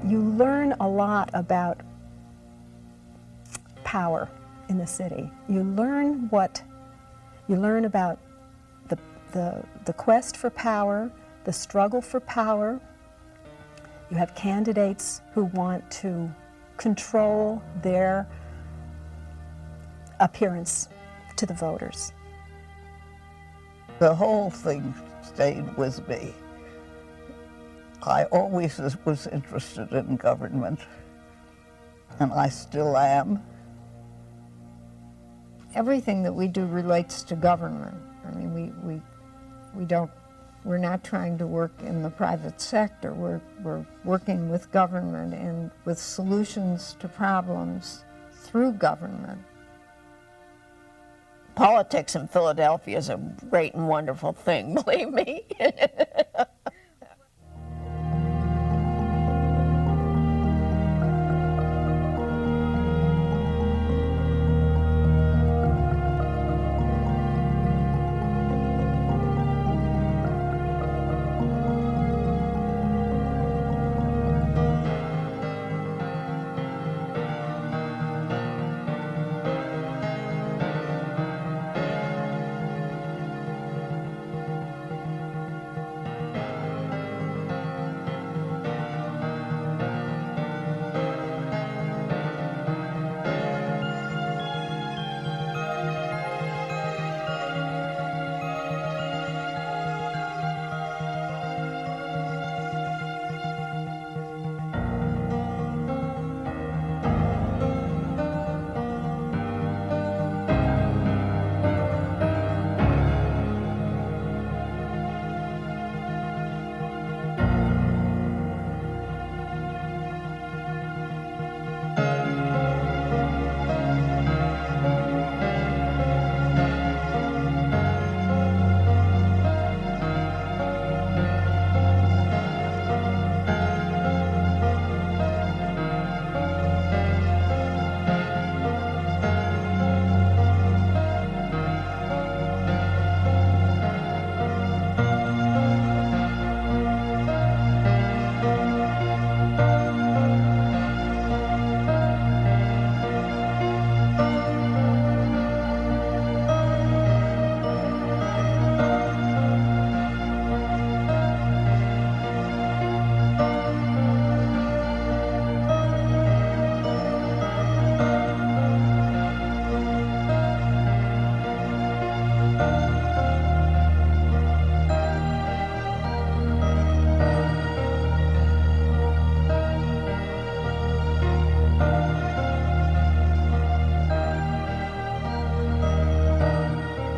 you learn a lot about power in the city. You learn about the quest for power, the struggle for power. You have candidates who want to control their appearance to the voters. The whole thing stayed with me. I always was interested in government, and I still am. Everything that we do relates to government. I mean, we're not trying to work in the private sector. We're working with government and with solutions to problems through government. Politics in Philadelphia is a great and wonderful thing, believe me.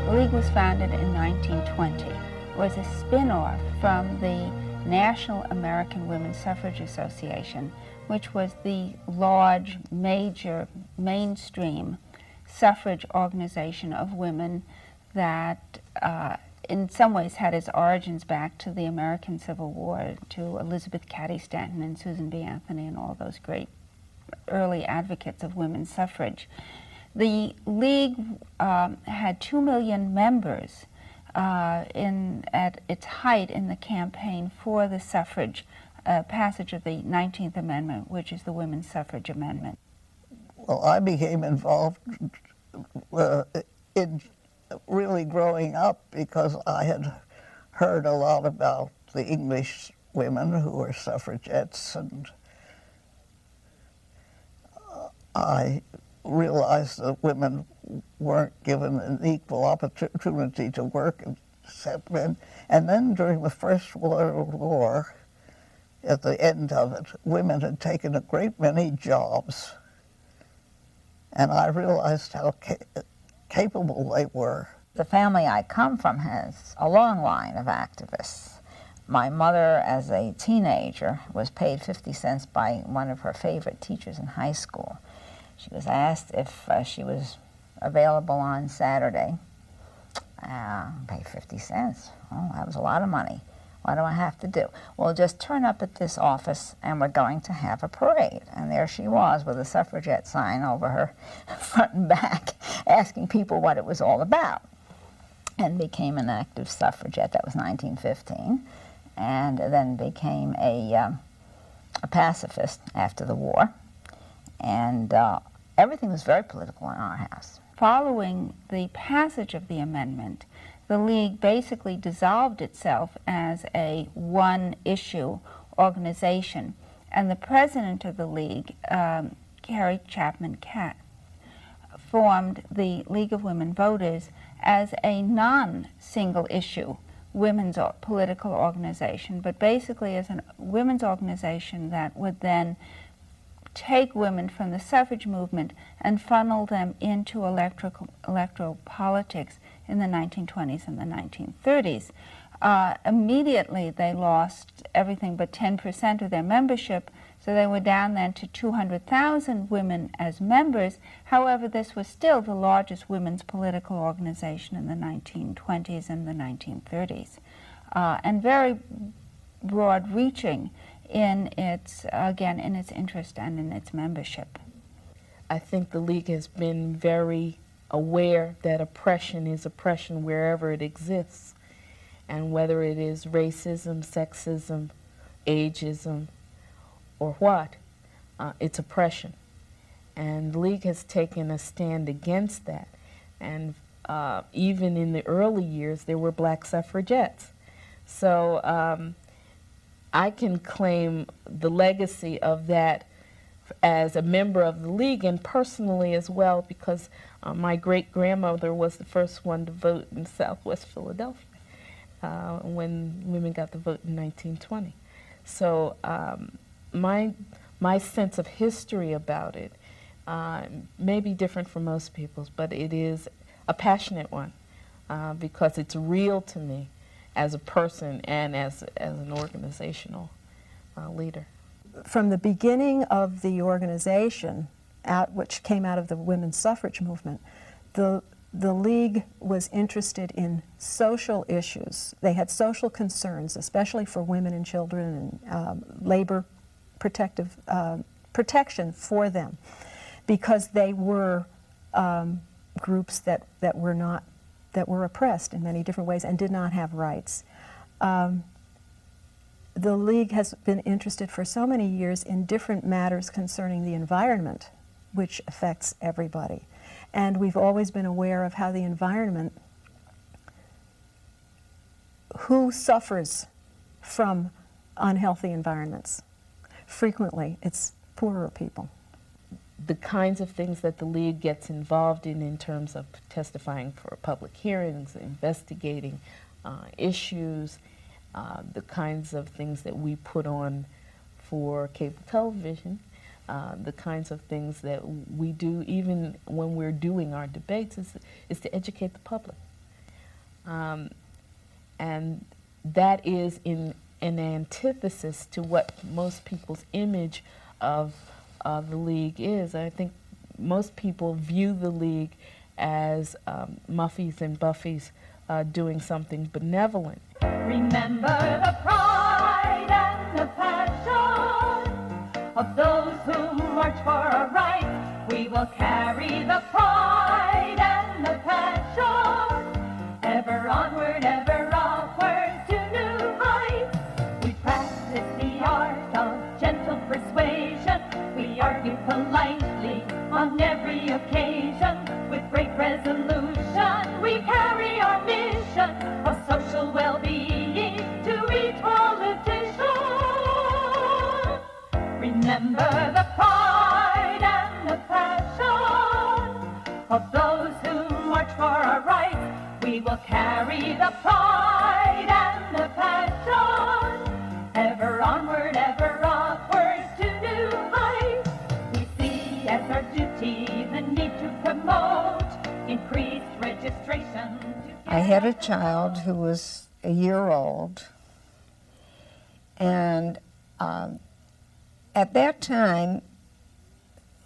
The League was founded in 1920. It was a spin-off from the National American Women's Suffrage Association, which was the large, major, mainstream suffrage organization of women that in some ways had its origins back to the American Civil War, to Elizabeth Cady Stanton and Susan B. Anthony and all those great early advocates of women's suffrage. The League had 2 million members at its height in the campaign for the suffrage passage of the 19th Amendment, which is the Women's Suffrage Amendment. Well, I became involved in really growing up because I had heard a lot about the English women who were suffragettes, and I realized that women weren't given an equal opportunity to work except men. And then during the First World War, at the end of it, women had taken a great many jobs, and I realized how capable they were. The family I come from has a long line of activists. My mother, as a teenager, was paid 50 cents by one of her favorite teachers in high school. She was asked if she was available on Saturday. Pay 50 cents. Oh, that was a lot of money. What do I have to do? Well, just turn up at this office and we're going to have a parade. And there she was with a suffragette sign over her front and back, asking people what it was all about. And became an active suffragette. That was 1915. And then became a a pacifist after the war, and everything was very political in our house. Following the passage of the amendment, the League basically dissolved itself as a one-issue organization, and the president of the League, Carrie Chapman Catt, formed the League of Women Voters as a non-single issue women's political organization, but basically as a women's organization that would then take women from the suffrage movement and funnel them into electoral politics in the 1920s and the 1930s. Immediately they lost everything but 10% of their membership, so they were down then to 200,000 women as members. However, this was still the largest women's political organization in the 1920s and the 1930s, and very broad-reaching in its, again, in its interest and in its membership. I think the League has been very aware that oppression is oppression wherever it exists, and whether it is racism, sexism, ageism, or what, it's oppression. And the League has taken a stand against that. And even in the early years, there were black suffragettes. So I can claim the legacy of that as a member of the League, and personally as well, because my great-grandmother was the first one to vote in Southwest Philadelphia when women got the vote in 1920. So my sense of history about it may be different from most people's, but it is a passionate one because it's real to me as a person and as an organizational leader. From the beginning of the organization, which came out of the women's suffrage movement, the League was interested in social issues. They had social concerns, especially for women and children, and labor protection for them, because they were groups that were oppressed in many different ways and did not have rights. The League has been interested for so many years in different matters concerning the environment, which affects everybody. And we've always been aware of how the environment, who suffers from unhealthy environments. Frequently, it's poorer people. The kinds of things that the League gets involved in terms of testifying for public hearings, investigating issues, the kinds of things that we put on for cable television, the kinds of things that we do even when we're doing our debates is to educate the public. And that is in an antithesis to what most people's image of the League is. I think most people view the League as Muffies and Buffies doing something benevolent. Remember the pride and the passion of those who march for our rights. We will carry the pride and the passion, ever onward, ever upward to new heights. We practice the art of gentle persuasion. We argue politely on every occasion. With great resolution, we carry our mission of social well-being to each politician. Remember the pride and the passion of those who march for our rights. We will carry the pride and the passion, ever onward, ever upward to new heights. We see as our duty the need to promote increased registration. I had a child who was a year old, and at that time,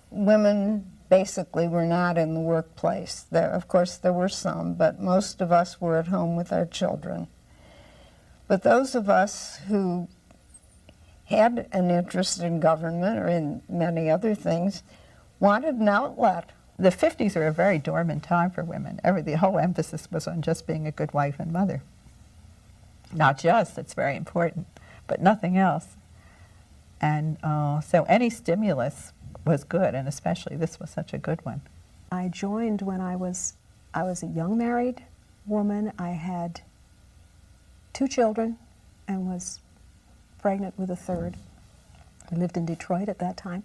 women basically were not in the workplace. Of course, there were some, but most of us were at home with our children. But those of us who had an interest in government or in many other things wanted an outlet. The 50s are a very dormant time for women. The whole emphasis was on just being a good wife and mother. Not just, that's very important, but nothing else. And so any stimulus was good, and especially this was such a good one. I joined when I was a young married woman. I had 2 children and was pregnant with a third. I lived in Detroit at that time.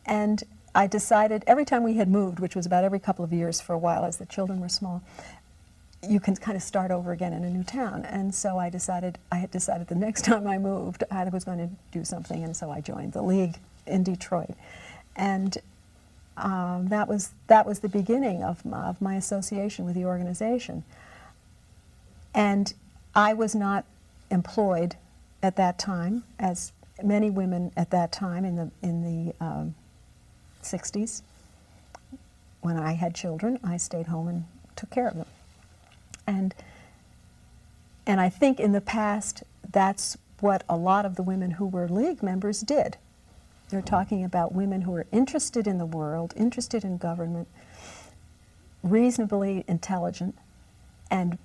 And I decided every time we had moved, which was about every couple of years for a while as the children were small, you can kind of start over again in a new town. And so I had decided the next time I moved, I was going to do something, and so I joined the League in Detroit. And that was the beginning of my association with the organization. And I was not employed at that time, as many women at that time in the 60s. When I had children, I stayed home and took care of them. And I think in the past, that's what a lot of the women who were League members did. They're talking about women who are interested in the world, interested in government, reasonably intelligent, and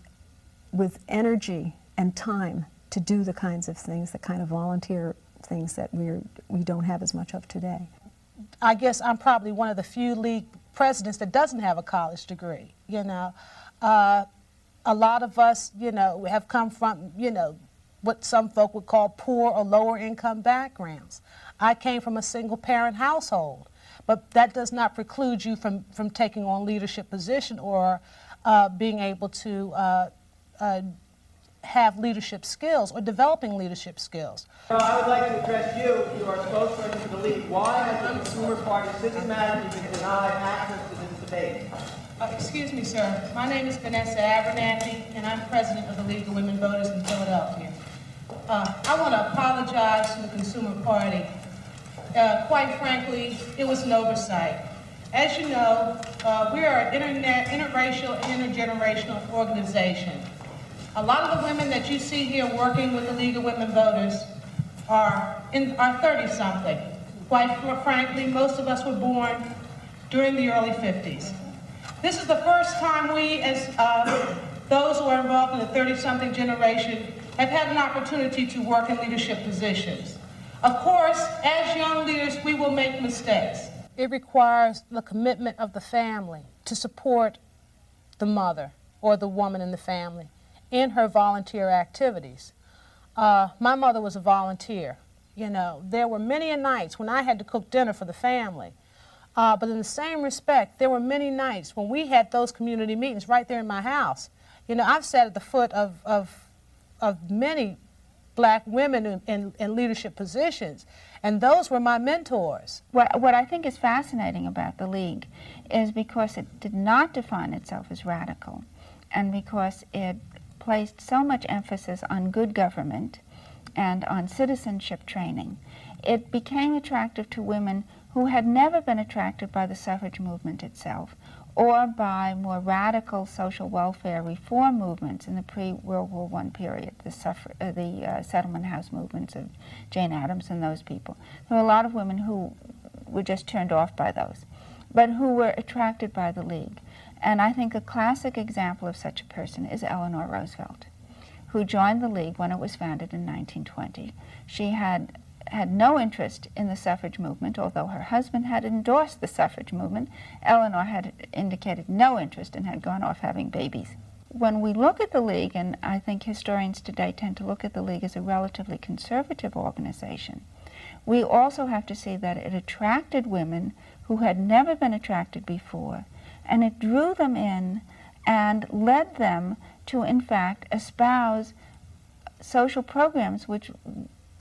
with energy and time to do the kinds of things, the kind of volunteer things that we don't have as much of today. I guess I'm probably one of the few League presidents that doesn't have a college degree, you know. A lot of us, you know, have come from, you know, what some folk would call poor or lower income backgrounds. I came from a single parent household, but that does not preclude you from taking on leadership position or being able to have leadership skills or developing leadership skills. I would like to address you. You are a spokesperson for the League. Why has the Consumer Party systematically been denied access to this debate? Excuse me, sir. My name is Vanessa Abernathy, and I'm president of the League of Women Voters in Philadelphia. I want to apologize to the Consumer Party. Quite frankly, it was an oversight. As you know, we are an interracial and intergenerational organization. A lot of the women that you see here working with the League of Women Voters are 30-something. Quite frankly, most of us were born during the early 50s. This is the first time we, as those who are involved in the 30-something generation, have had an opportunity to work in leadership positions. Of course, as young leaders, we will make mistakes. It requires the commitment of the family to support the mother or the woman in the family in her volunteer activities. My mother was a volunteer. You know, there were many a nights when I had to cook dinner for the family. But in the same respect, there were many nights when we had those community meetings right there in my house. You know, I've sat at the foot of many black women in leadership positions, and those were my mentors. What I think is fascinating about the League is because it did not define itself as radical, and because it placed so much emphasis on good government and on citizenship training, it became attractive to women who had never been attracted by the suffrage movement itself or by more radical social welfare reform movements in the pre-World War I period, the settlement house movements of Jane Addams and those people. There were a lot of women who were just turned off by those, but who were attracted by the League. And I think a classic example of such a person is Eleanor Roosevelt, who joined the League when it was founded in 1920. She had no interest in the suffrage movement, although her husband had endorsed the suffrage movement. Eleanor had indicated no interest and had gone off having babies. When we look at the League, and I think historians today tend to look at the League as a relatively conservative organization, we also have to see that it attracted women who had never been attracted before, and it drew them in and led them to, in fact, espouse social programs which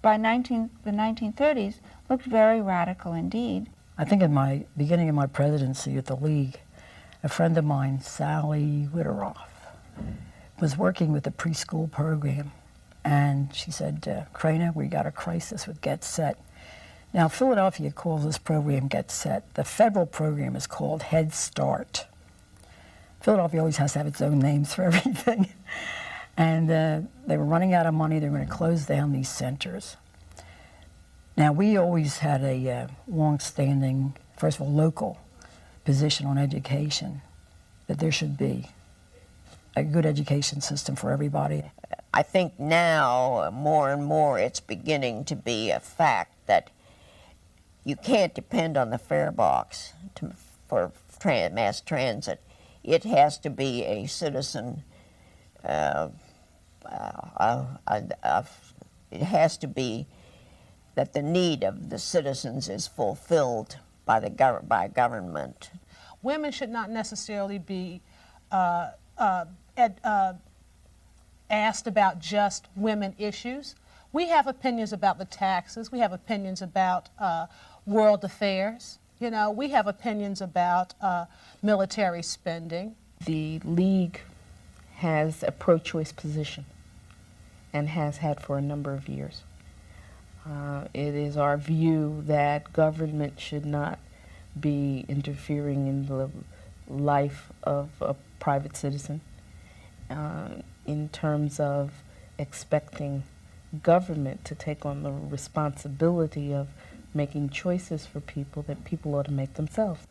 by the 1930s looked very radical indeed. I think in my beginning of my presidency at the League, a friend of mine, Sally Witteroff, was working with the preschool program, and she said, Krana, we got a crisis with Get Set. Now, Philadelphia calls this program Get Set. The federal program is called Head Start. Philadelphia always has to have its own names for everything. And they were running out of money. They were going to close down these centers. Now, we always had a long-standing, first of all, local position on education, that there should be a good education system for everybody. I think now, more and more, it's beginning to be a fact that you can't depend on the fare box for mass transit. It has to be a citizen. It has to be that the need of the citizens is fulfilled by by government. Women should not necessarily be asked about just women issues. We have opinions about the taxes. We have opinions about world affairs. You know, we have opinions about military spending. The League has a pro-choice position and has had for a number of years. It is our view that government should not be interfering in the life of a private citizen in terms of expecting government to take on the responsibility of making choices for people that people ought to make themselves.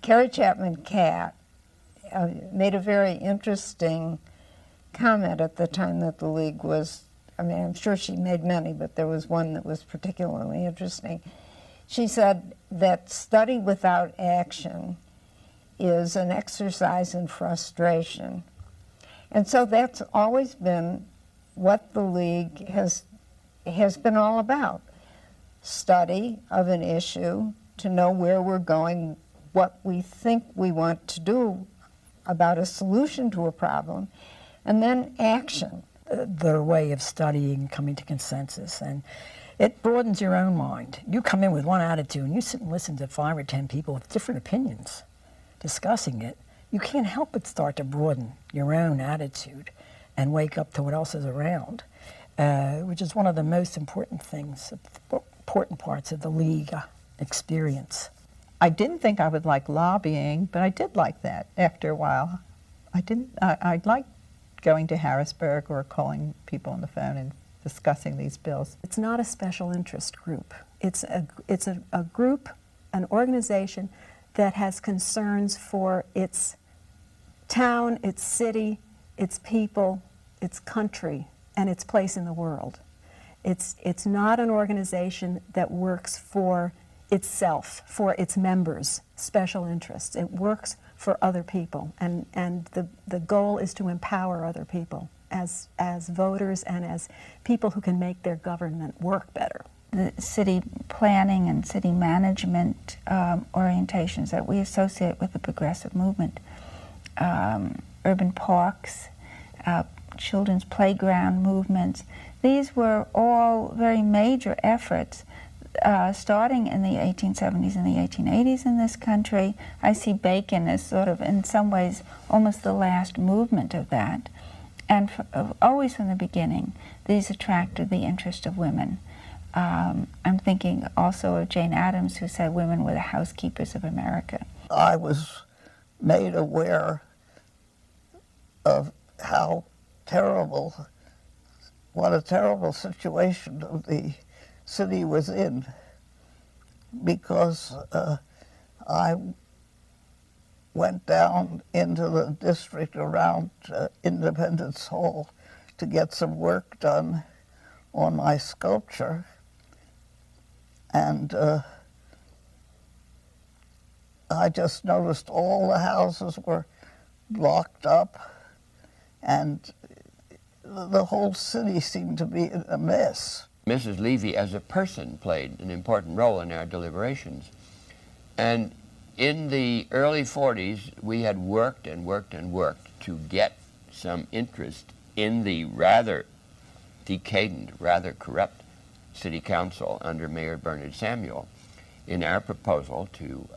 Carrie Chapman Catt made a very interesting comment at the time that the League was, I mean, I'm sure she made many, but there was one that was particularly interesting. She said that study without action is an exercise in frustration. And so that's always been what the League has been all about. Study of an issue to know where we're going, what we think we want to do about a solution to a problem, and then action. Their way of studying, coming to consensus, and it broadens your own mind. You come in with one attitude and you sit and listen to 5 or 10 people with different opinions discussing it. You can't help but start to broaden your own attitude and wake up to what else is around, which is one of the most important things, important parts of the League experience. I didn't think I would like lobbying, but I did like that after a while. I liked going to Harrisburg or calling people on the phone and discussing these bills. It's not a special interest group. It's a group, an organization that has concerns for its town, its city, its people, its country, and its place in the world. It's not an organization that works for itself, for its members' special interests. It works for other people, and the goal is to empower other people as voters and as people who can make their government work better. The city planning and city management orientations that we associate with the progressive movement, urban parks, children's playground movements, these were all very major efforts starting in the 1870s and the 1880s in this country. I see Bacon as sort of, in some ways, almost the last movement of that. And always from the beginning, these attracted the interest of women. I'm thinking also of Jane Addams, who said women were the housekeepers of America. I was made aware of how terrible, what a terrible situation the city was in, because I went down into the district around Independence Hall to get some work done on my sculpture, and I just noticed all the houses were blocked up, and the whole city seemed to be in a mess. Mrs. Levy as a person played an important role in our deliberations. And in the early 40s, we had worked and worked and worked to get some interest in the rather decadent, rather corrupt city council under Mayor Bernard Samuel in our proposal to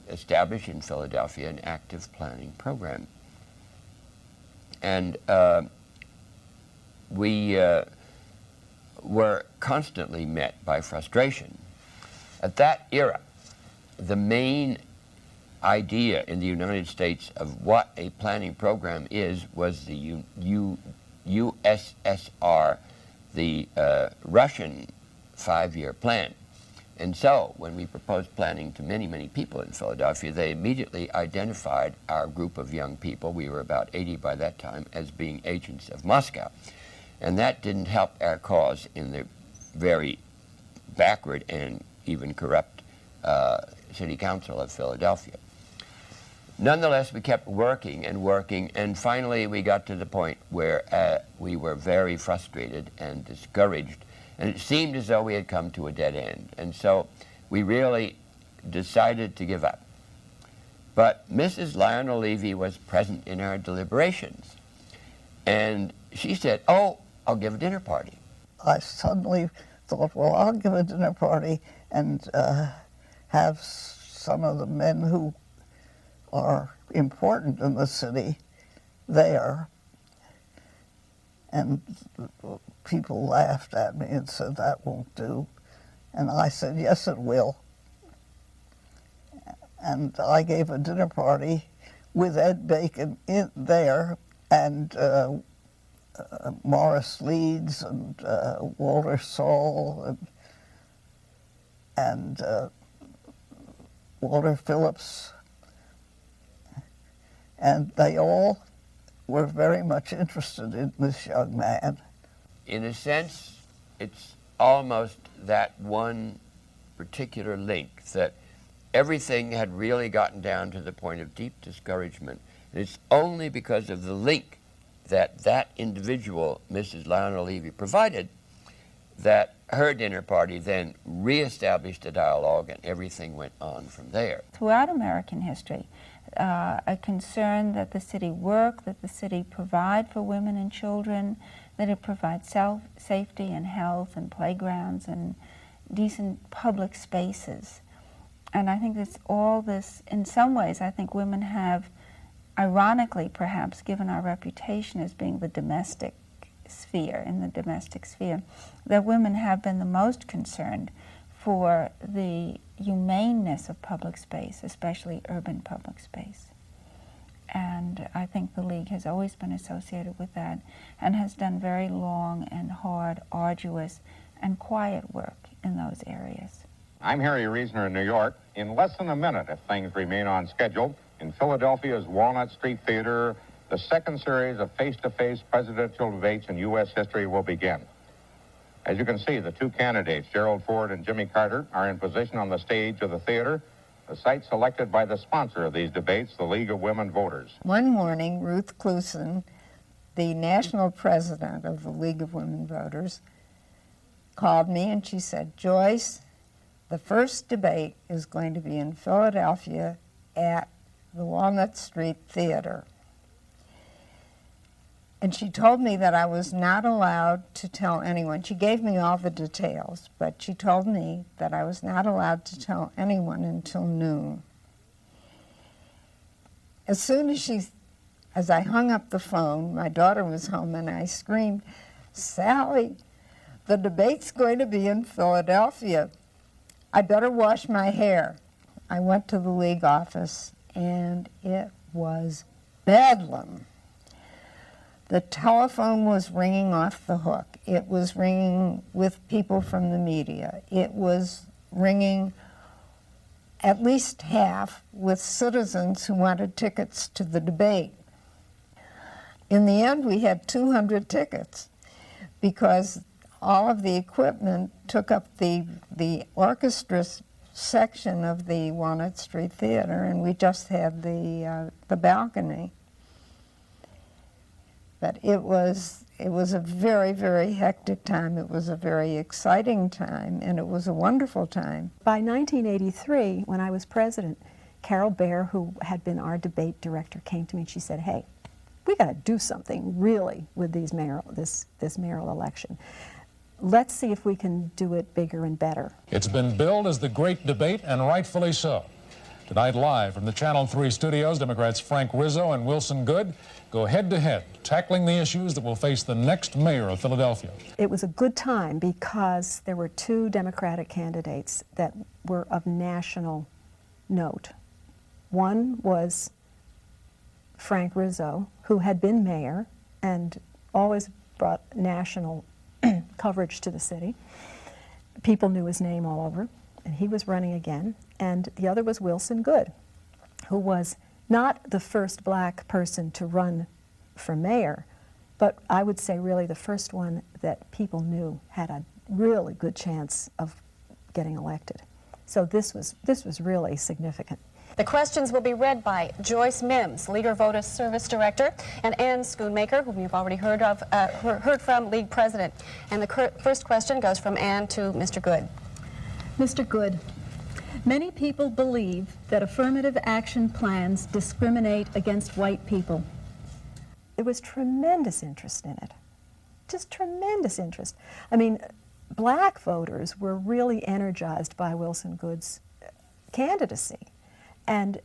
establish in Philadelphia an active planning program. And we were constantly met by frustration. At that era, the main idea in the United States of what a planning program is was the USSR, the Russian 5-year plan. And so when we proposed planning to many, many people in Philadelphia, they immediately identified our group of young people, we were about 80 by that time, as being agents of Moscow. And that didn't help our cause in the very backward and even corrupt city council of Philadelphia. Nonetheless, we kept working and working, and finally we got to the point where we were very frustrated and discouraged, and it seemed as though we had come to a dead end. And so we really decided to give up. But Mrs. Lionel Levy was present in our deliberations, and she said, "Oh, I'll give a dinner party." I suddenly thought, well, I'll give a dinner party and have some of the men who are important in the city there. And people laughed at me and said, that won't do. And I said, yes, it will. And I gave a dinner party with Ed Bacon in there, and Morris Leeds and Walter Saul and Walter Phillips. And they all were very much interested in this young man. In a sense, it's almost that one particular link that everything had really gotten down to the point of deep discouragement. And it's only because of the link that that individual, Mrs. Lionel Levy, provided, that her dinner party then reestablished a dialogue, and everything went on from there. Throughout American history, a concern that the city work, that the city provide for women and children, that it provides safety and health and playgrounds and decent public spaces. And I think that's all this, in some ways, I think women have, ironically perhaps, given our reputation as being the domestic sphere, in the domestic sphere, that women have been the most concerned for the humaneness of public space, especially urban public space. And I think the League has always been associated with that and has done very long and hard, arduous, and quiet work in those areas. I'm Harry Reasoner in New York. In less than a minute, if things remain on schedule, in Philadelphia's Walnut Street Theater, the second series of face-to-face presidential debates in U.S. history will begin. As you can see, the two candidates, Gerald Ford and Jimmy Carter, are in position on the stage of the theater, the site selected by the sponsor of these debates, the League of Women Voters. One morning, Ruth Klusen, the national president of the League of Women Voters, called me and she said, Joyce, the first debate is going to be in Philadelphia at the Walnut Street Theater. And she told me that I was not allowed to tell anyone. She gave me all the details, but she told me that I was not allowed to tell anyone until noon. As soon as I hung up the phone, my daughter was home, and I screamed, Sally, the debate's going to be in Philadelphia. I better wash my hair. I went to the League office, and it was bedlam. The telephone was ringing off the hook. It was ringing with people from the media. It was ringing at least half with citizens who wanted tickets to the debate. In the end, we had 200 tickets because all of the equipment took up the orchestra section of the Walnut Street Theater, and we just had the balcony. But it was a very, very hectic time. It was a very exciting time, and it was a wonderful time. By 1983, when I was president, Carol Baer, who had been our debate director, came to me and she said, hey, we got to do something really with this mayoral election. Let's see if we can do it bigger and better. It's been billed as the great debate, and rightfully so. Tonight, live from the Channel 3 studios, Democrats Frank Rizzo and Wilson Goode go head-to-head, tackling the issues that will face the next mayor of Philadelphia. It was a good time because there were two Democratic candidates that were of national note. One was Frank Rizzo, who had been mayor and always brought national coverage to the city. People knew his name all over, and he was running again. And the other was Wilson Goode, who was not the first black person to run for mayor, but I would say really the first one that people knew had a really good chance of getting elected. So this was really significant. The questions will be read by Joyce Mims, Leaguer Voter Service Director, and Ann Schoonmaker, whom you've already heard from, League President. And the first question goes from Ann to Mr. Good. Mr. Good, many people believe that affirmative action plans discriminate against white people. There was tremendous interest in it, just tremendous interest. I mean, black voters were really energized by Wilson Good's candidacy. And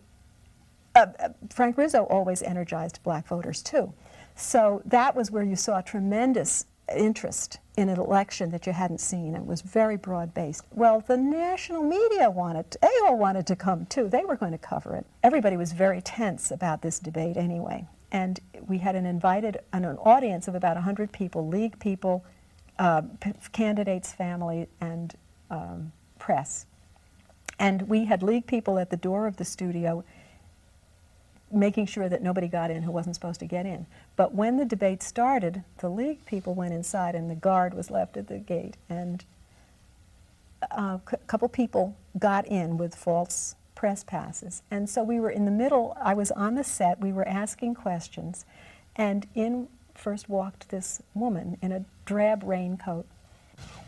Frank Rizzo always energized black voters too. So that was where you saw tremendous interest in an election that you hadn't seen. It was very broad-based. Well, the national media they all wanted to come too. They were going to cover it. Everybody was very tense about this debate anyway. And we had an audience of about 100 people, league people, candidates' family, and press. And we had league people at the door of the studio making sure that nobody got in who wasn't supposed to get in. But when the debate started, the league people went inside and the guard was left at the gate. And a couple people got in with false press passes. And so we were in the middle, I was on the set, we were asking questions, and in first walked this woman in a drab raincoat.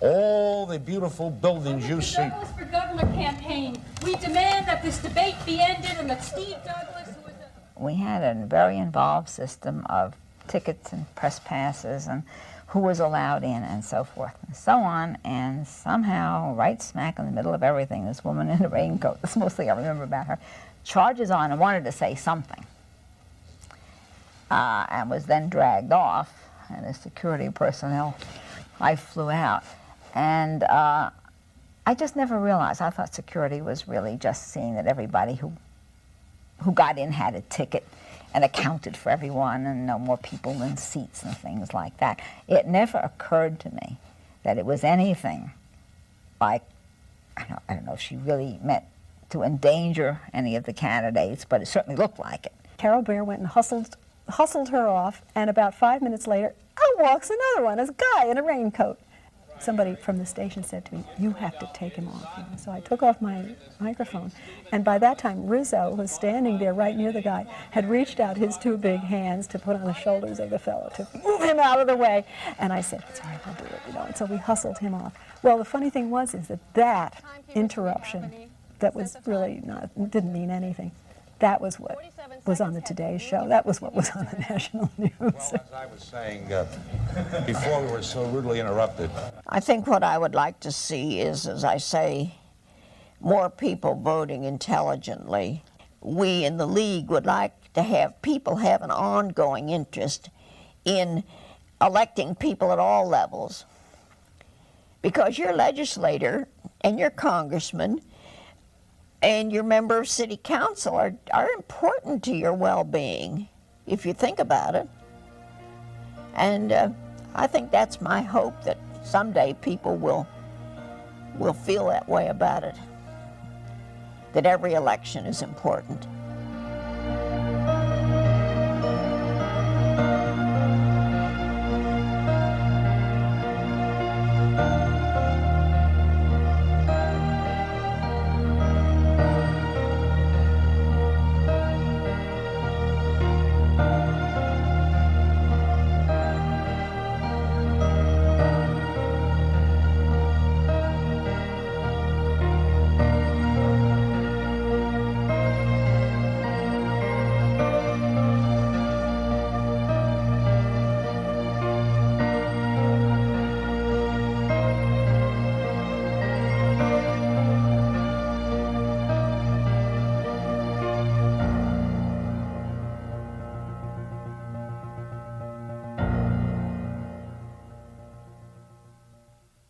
All the beautiful buildings you see. Douglas for Governor campaign. We demand that this debate be ended and that Steve Douglas, who is We had a very involved system of tickets and press passes and who was allowed in and so forth and so on, and somehow, right smack in the middle of everything, this woman in a raincoat, that's mostly I remember about her, charges on and wanted to say something, and was then dragged off, and the security personnel, I flew out. And I just never realized, I thought security was really just seeing that everybody who got in had a ticket and accounted for everyone and no more people than seats and things like that. It never occurred to me that it was anything like, I don't know if she really meant to endanger any of the candidates, but it certainly looked like it. Carol Bear went and hustled her off, and about 5 minutes later, out walks another one, a guy in a raincoat. Somebody from the station said to me, "You have to take him off." So I took off my microphone, and by that time Rizzo, who was standing there right near the guy, had reached out his two big hands to put on the shoulders of the fellow to move him out of the way. And I said, "It's all right, I'll do it," And so we hustled him off. Well, the funny thing was that interruption that was really didn't mean anything. That was what was on the Today Show. That was what was on the national news. Well, as I was saying before we were so rudely interrupted. I think what I would like to see is, as I say, more people voting intelligently. We in the League would like to have people have an ongoing interest in electing people at all levels. Because your legislator and your congressman and your member of city council are important to your well-being, if you think about it. And I think that's my hope, that someday people will feel that way about it, that every election is important.